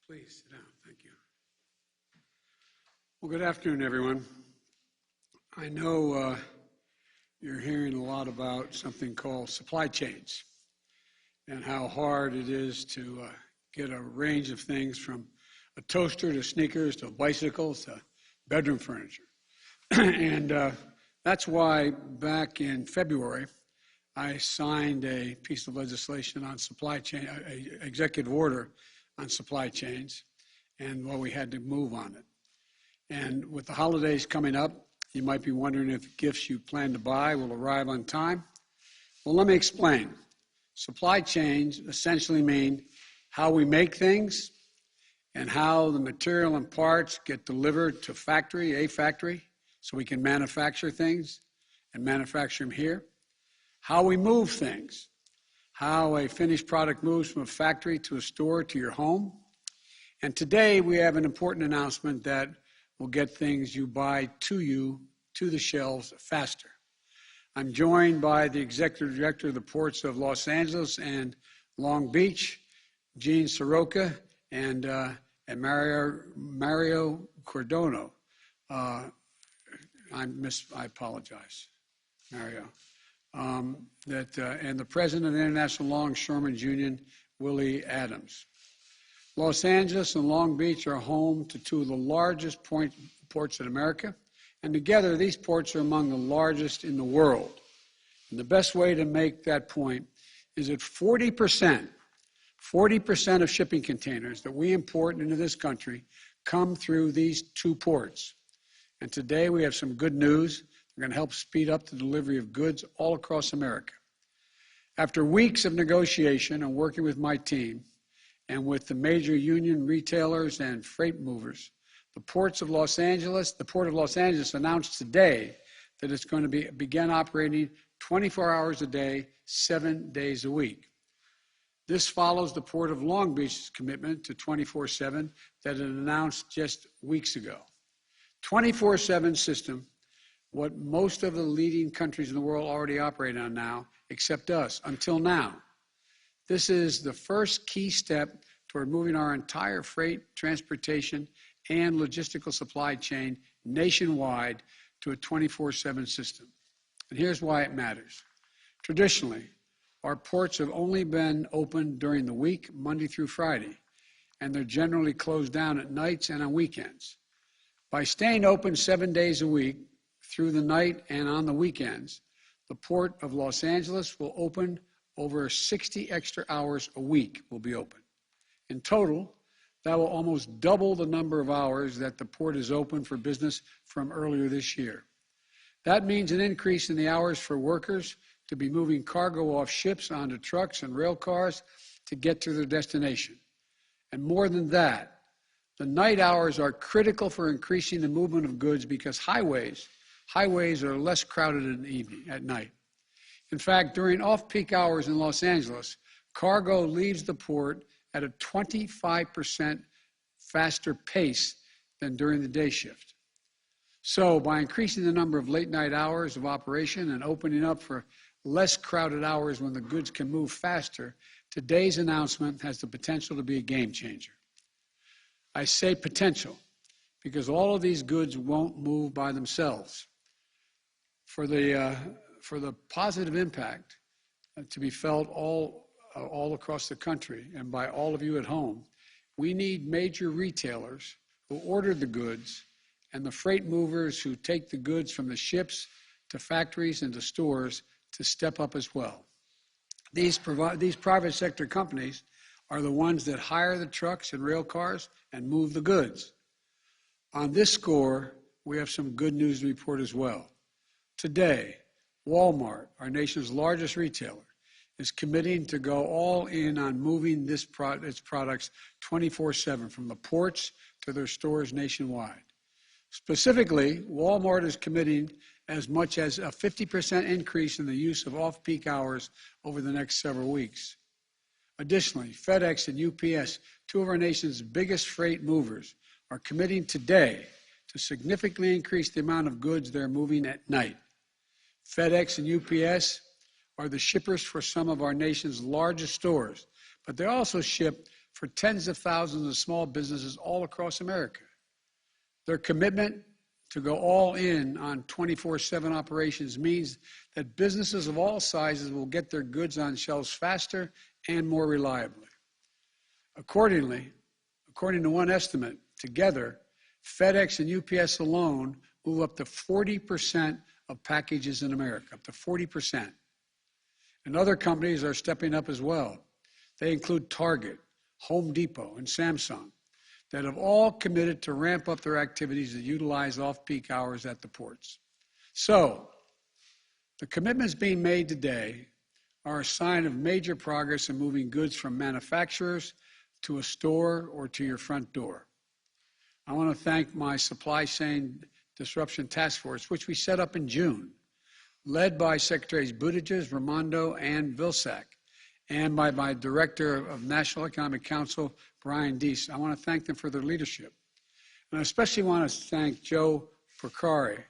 Please sit down. Thank you. Well, good afternoon, everyone. I know you're hearing a lot about something called supply chains and how hard it is to get a range of things from a toaster to sneakers to bicycles to bedroom furniture. And that's why back in February, I signed a piece of legislation on supply chain, an executive order on supply chains, and we had to move on it. And with the holidays coming up, you might be wondering if gifts you plan to buy will arrive on time. Well, let me explain. Supply chains essentially mean how we make things and how the material and parts get delivered to a factory, so we can manufacture things and manufacture them here. How we move things, how a finished product moves from a factory to a store to your home. And today we have an important announcement that will get things you buy to the shelves faster. I'm joined by the Executive Director of the Ports of Los Angeles and Long Beach, Gene Soroka, and Mario Cordono. I apologize, Mario. And the President of the International Longshoremen's Union, Willie Adams. Los Angeles and Long Beach are home to two of the largest ports in America, and together these ports are among the largest in the world. And the best way to make that point is that 40% of shipping containers that we import into this country come through these two ports. And today we have some good news. We're going to help speed up the delivery of goods all across America. After weeks of negotiation and working with my team and with the major union retailers and freight movers, the Port of Los Angeles announced today that it's going to begin operating 24 hours a day, 7 days a week. This follows the Port of Long Beach's commitment to 24/7 that it announced just weeks ago. 24/7 system, what most of the leading countries in the world already operate on now, except us, until now. This is the first key step toward moving our entire freight, transportation, and logistical supply chain nationwide to a 24/7 system. And here's why it matters. Traditionally, our ports have only been open during the week, Monday through Friday, and they're generally closed down at nights and on weekends. By staying open 7 days a week, through the night and on the weekends, the Port of Los Angeles will open over 60 extra hours a week will be open. In total, that will almost double the number of hours that the port is open for business from earlier this year. That means an increase in the hours for workers to be moving cargo off ships onto trucks and rail cars to get to their destination. And more than that, the night hours are critical for increasing the movement of goods because highways are less crowded at night. In fact, during off-peak hours in Los Angeles, cargo leaves the port at a 25% faster pace than during the day shift. So by increasing the number of late-night hours of operation and opening up for less crowded hours when the goods can move faster, today's announcement has the potential to be a game changer. I say potential because all of these goods won't move by themselves. For the positive impact to be felt all across the country and by all of you at home, we need major retailers who ordered the goods and the freight movers who take the goods from the ships to factories and to stores to step up as well. These private sector companies are the ones that hire the trucks and rail cars and move the goods. On this score, we have some good news to report as well. Today, Walmart, our nation's largest retailer, is committing to go all in on moving its products 24/7 from the ports to their stores nationwide. Specifically, Walmart is committing as much as a 50% increase in the use of off-peak hours over the next several weeks. Additionally, FedEx and UPS, two of our nation's biggest freight movers, are committing today to significantly increase the amount of goods they're moving at night. FedEx and UPS are the shippers for some of our nation's largest stores, but they also ship for tens of thousands of small businesses all across America. Their commitment to go all in on 24/7 operations means that businesses of all sizes will get their goods on shelves faster and more reliably. Accordingly, according to one estimate, together, FedEx and UPS alone move up to 40% of packages in America, up to 40%. And other companies are stepping up as well. They include Target, Home Depot, and Samsung, that have all committed to ramp up their activities to utilize off-peak hours at the ports. So, the commitments being made today are a sign of major progress in moving goods from manufacturers to a store or to your front door. I want to thank my supply chain disruption task force, which we set up in June, led by Secretaries Buttigieg, Raimondo, and Vilsack, and by my Director of National Economic Council, Brian Deese. I want to thank them for their leadership. And I especially want to thank Joe Porcari.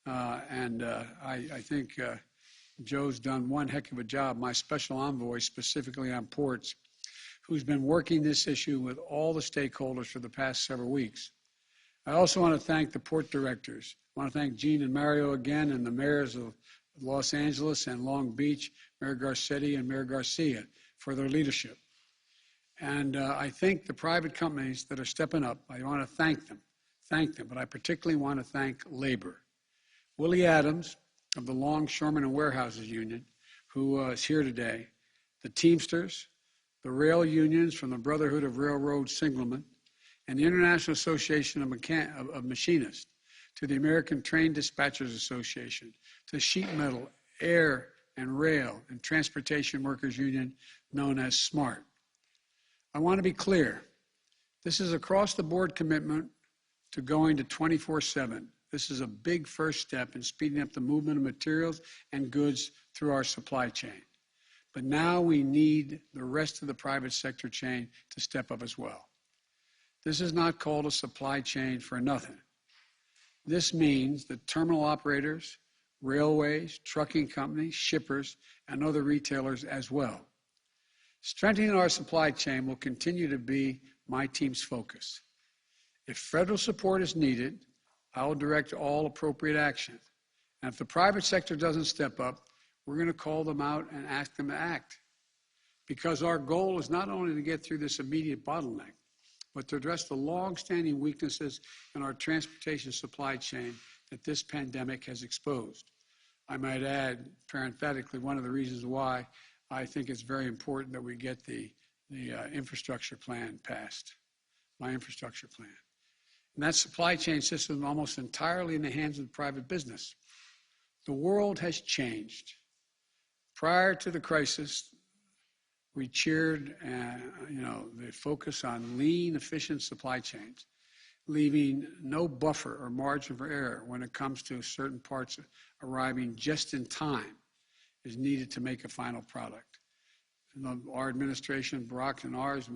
I think Joe's done one heck of a job, my special envoy specifically on ports, who's been working this issue with all the stakeholders for the past several weeks. I also want to thank the port directors. I want to thank Gene and Mario again, and the mayors of Los Angeles and Long Beach, Mayor Garcetti and Mayor Garcia, for their leadership. And I think the private companies that are stepping up, I want to thank them, but I particularly want to thank labor. Willie Adams of the Longshoremen and Warehouses Union, who is here today, the Teamsters, the rail unions from the Brotherhood of Railroad Signalmen, and the International Association of Machinists, to the American Train Dispatchers Association, to Sheet Metal, Air, and Rail, and Transportation Workers Union, known as SMART. I want to be clear. This is across-the-board commitment to going to 24/7. This is a big first step in speeding up the movement of materials and goods through our supply chain. But now we need the rest of the private sector chain to step up as well. This is not called a supply chain for nothing. This means that terminal operators, railways, trucking companies, shippers, and other retailers as well. Strengthening our supply chain will continue to be my team's focus. If federal support is needed, I will direct all appropriate action. And if the private sector doesn't step up, we're going to call them out and ask them to act. Because our goal is not only to get through this immediate bottleneck, but to address the long-standing weaknesses in our transportation supply chain that this pandemic has exposed. I might add, parenthetically, one of the reasons why I think it's very important that we get the infrastructure plan passed, my infrastructure plan. And that supply chain system is almost entirely in the hands of private business. The world has changed. Prior to the crisis, we cheered the focus on lean, efficient supply chains, leaving no buffer or margin for error when it comes to certain parts arriving just in time is needed to make a final product. Our administration, Barack and ours,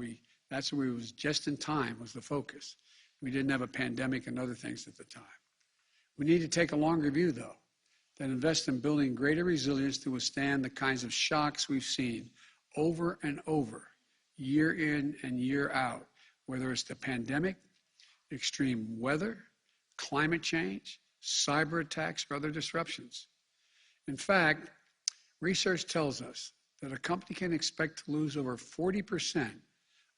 that's where it was just in time was the focus. We didn't have a pandemic and other things at the time. We need to take a longer view, though, that invest in building greater resilience to withstand the kinds of shocks we've seen over and over, year in and year out, whether it's the pandemic, extreme weather, climate change, cyber attacks, or other disruptions. In fact, research tells us that a company can expect to lose over 40%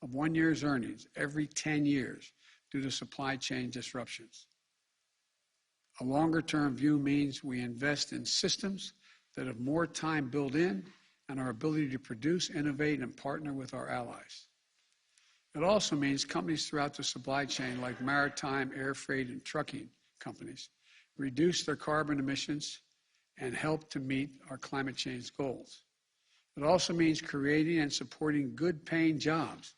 of 1 year's earnings every 10 years due to supply chain disruptions. A longer-term view means we invest in systems that have more time built in and our ability to produce, innovate, and partner with our allies. It also means companies throughout the supply chain, like maritime, air freight, and trucking companies, reduce their carbon emissions and help to meet our climate change goals. It also means creating and supporting good-paying jobs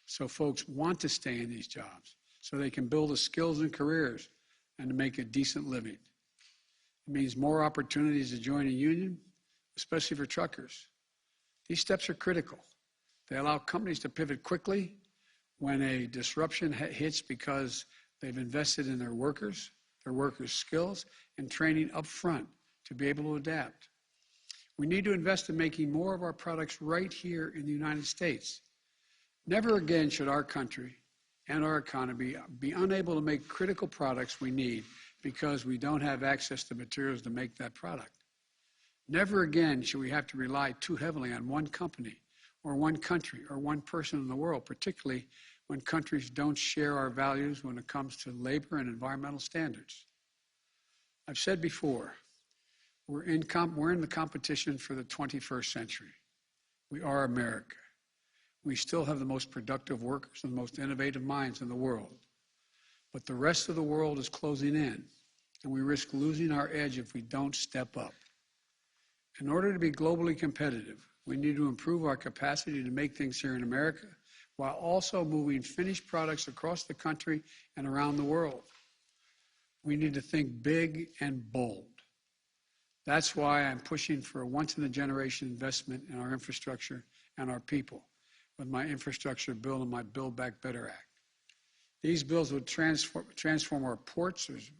so folks want to stay in these jobs, so they can build the skills and careers and to make a decent living. It means more opportunities to join a union, especially for truckers. These steps are critical. They allow companies to pivot quickly when a disruption hits because they've invested in their workers' skills, and training up front to be able to adapt. We need to invest in making more of our products right here in the United States. Never again should our country and our economy be unable to make critical products we need because we don't have access to materials to make that product. Never again should we have to rely too heavily on one company or one country or one person in the world, particularly when countries don't share our values when it comes to labor and environmental standards. I've said before, we're in the competition for the 21st century. We are America. We still have the most productive workers and the most innovative minds in the world. But the rest of the world is closing in, and we risk losing our edge if we don't step up. In order to be globally competitive, we need to improve our capacity to make things here in America while also moving finished products across the country and around the world. We need to think big and bold. That's why I'm pushing for a once-in-a-generation investment in our infrastructure and our people with my infrastructure bill and my Build Back Better Act. These bills would transform our ports. There's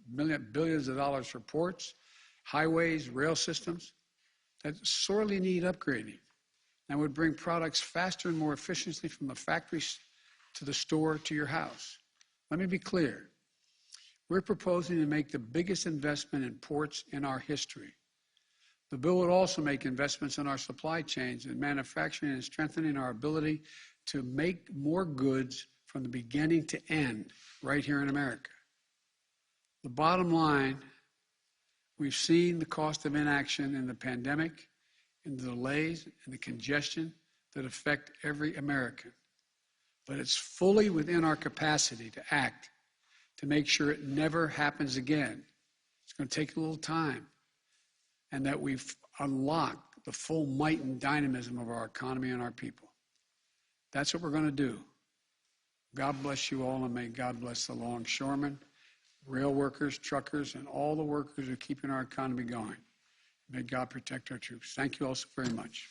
billions of dollars for ports, highways, rail systems that sorely need upgrading and would bring products faster and more efficiently from the factories to the store to your house. Let me be clear. We're proposing to make the biggest investment in ports in our history. The bill would also make investments in our supply chains and manufacturing and strengthening our ability to make more goods from the beginning to end right here in America. The bottom line, we've seen the cost of inaction in the pandemic, and the delays and the congestion that affect every American. But it's fully within our capacity to act to make sure it never happens again. It's going to take a little time, and that we've unlocked the full might and dynamism of our economy and our people. That's what we're going to do. God bless you all, and may God bless the longshoremen, rail workers, truckers, and all the workers who are keeping our economy going. May God protect our troops. Thank you all so very much.